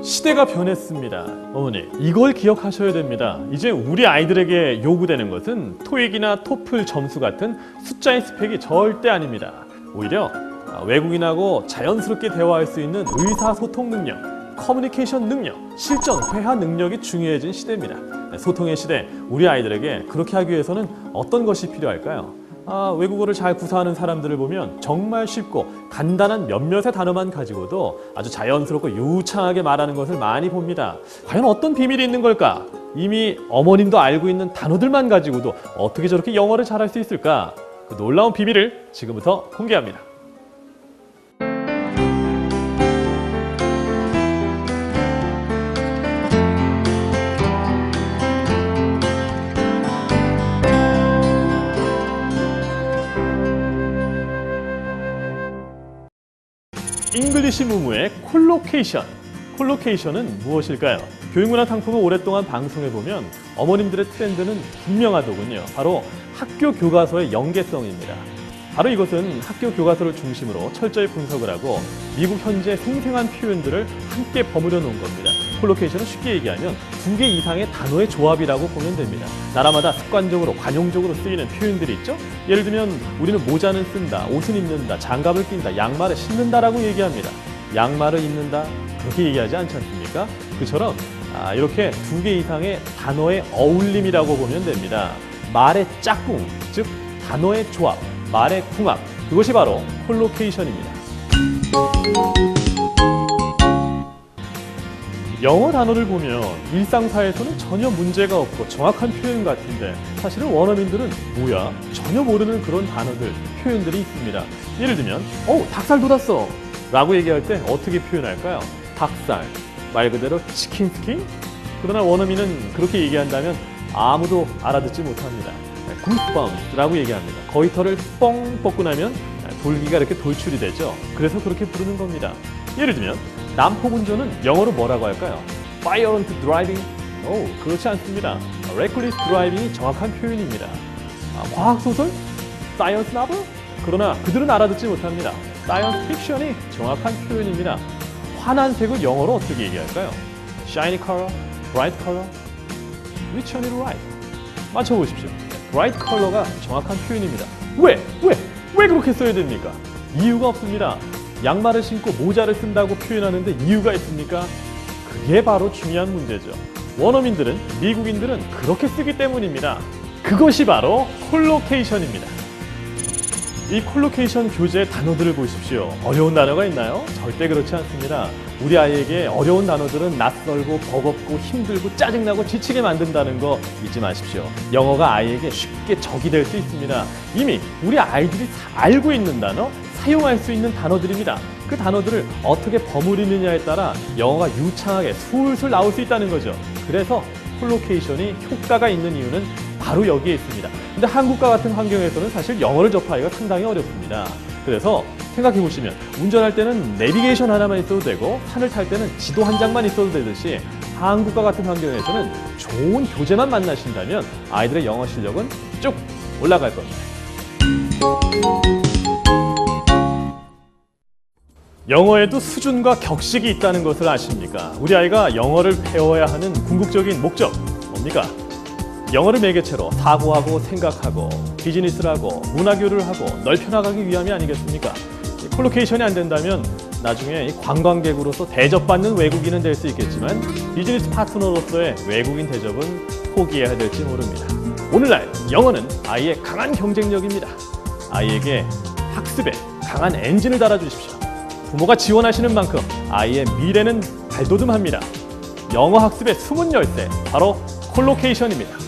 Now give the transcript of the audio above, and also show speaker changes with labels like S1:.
S1: 시대가 변했습니다. 어머니, 이걸 기억하셔야 됩니다. 이제 우리 아이들에게 요구되는 것은 토익이나 토플 점수 같은 숫자의 스펙이 절대 아닙니다. 오히려 외국인하고 자연스럽게 대화할 수 있는 의사소통 능력, 커뮤니케이션 능력, 실전 회화 능력이 중요해진 시대입니다. 소통의 시대, 우리 아이들에게 그렇게 하기 위해서는 어떤 것이 필요할까요? 외국어를 잘 구사하는 사람들을 보면 정말 쉽고 간단한 몇몇의 단어만 가지고도 아주 자연스럽고 유창하게 말하는 것을 많이 봅니다. 과연 어떤 비밀이 있는 걸까? 이미 어머님도 알고 있는 단어들만 가지고도 어떻게 저렇게 영어를 잘할 수 있을까? 그 놀라운 비밀을 지금부터 공개합니다. 잉글리시 무무의 콜로케이션. 콜로케이션은 무엇일까요? 교육문화 상품을 오랫동안 방송해보면 어머님들의 트렌드는 분명하더군요. 바로 학교 교과서의 연계성입니다. 바로 이것은 학교 교과서를 중심으로 철저히 분석을 하고 미국 현재 생생한 표현들을 함께 버무려 놓은 겁니다. 콜로케이션은 쉽게 얘기하면 2개 이상의 단어의 조합이라고 보면 됩니다. 나라마다 습관적으로 관용적으로 쓰이는 표현들이 있죠. 예를 들면 우리는 모자는 쓴다, 옷은 입는다, 장갑을 낀다, 양말을 신는다라고 얘기합니다. 양말을 입는다 그렇게 얘기하지 않지 않습니까? 그처럼 이렇게 2개 이상의 단어의 어울림이라고 보면 됩니다. 말의 짝꿍, 즉 단어의 조합, 말의 궁합, 그것이 바로 콜로케이션입니다. 영어 단어를 보면 일상사에서는 전혀 문제가 없고 정확한 표현 같은데 사실은 원어민들은 뭐야? 전혀 모르는 그런 단어들, 표현들이 있습니다. 예를 들면 닭살 돋았어 라고 얘기할 때 어떻게 표현할까요? 닭살, 말 그대로 치킨 스킨? 그러나 원어민은 그렇게 얘기한다면 아무도 알아듣지 못합니다. 굿밤스라고 얘기합니다. 거의 털을 뻥 뻗고 나면 돌기가 이렇게 돌출이 되죠. 그래서 그렇게 부르는 겁니다. 예를 들면 난폭 운전은 영어로 뭐라고 할까요? Violent driving? 그렇지 않습니다. Reckless driving이 정확한 표현입니다. 과학소설? Science novel? 그러나 그들은 알아듣지 못합니다. Science fiction이 정확한 표현입니다. 환한 색을 영어로 어떻게 얘기할까요? Shiny color, bright color, which one is right? 맞춰보십시오. 브라이트 컬러가 정확한 표현입니다. 왜 그렇게 써야 됩니까? 이유가 없습니다. 양말을 신고 모자를 쓴다고 표현하는데 이유가 있습니까? 그게 바로 중요한 문제죠. 원어민들은, 미국인들은 그렇게 쓰기 때문입니다. 그것이 바로 콜로케이션입니다. 이 콜로케이션 교재의 단어들을 보십시오. 어려운 단어가 있나요? 절대 그렇지 않습니다. 우리 아이에게 어려운 단어들은 낯설고 버겁고 힘들고 짜증나고 지치게 만든다는 거 잊지 마십시오. 영어가 아이에게 쉽게 적이 될 수 있습니다. 이미 우리 아이들이 알고 있는 단어, 사용할 수 있는 단어들입니다. 그 단어들을 어떻게 버무리느냐에 따라 영어가 유창하게 술술 나올 수 있다는 거죠. 그래서 콜로케이션이 효과가 있는 이유는 바로 여기에 있습니다. 근데 한국과 같은 환경에서는 사실 영어를 접하기가 상당히 어렵습니다. 그래서 생각해 보시면 운전할 때는 내비게이션 하나만 있어도 되고 산을 탈 때는 지도 한 장만 있어도 되듯이 한국과 같은 환경에서는 좋은 교재만 만나신다면 아이들의 영어 실력은 쭉 올라갈 겁니다. 영어에도 수준과 격식이 있다는 것을 아십니까? 우리 아이가 영어를 배워야 하는 궁극적인 목적 뭡니까? 영어를 매개체로 사고하고 생각하고 비즈니스를 하고 문화교류를 하고 넓혀나가기 위함이 아니겠습니까? 콜로케이션이 안 된다면 나중에 관광객으로서 대접받는 외국인은 될 수 있겠지만 비즈니스 파트너로서의 외국인 대접은 포기해야 될지 모릅니다. 오늘날 영어는 아이의 강한 경쟁력입니다. 아이에게 학습에 강한 엔진을 달아주십시오. 부모가 지원하시는 만큼 아이의 미래는 발돋움합니다. 영어 학습의 숨은 열쇠, 바로 콜로케이션입니다.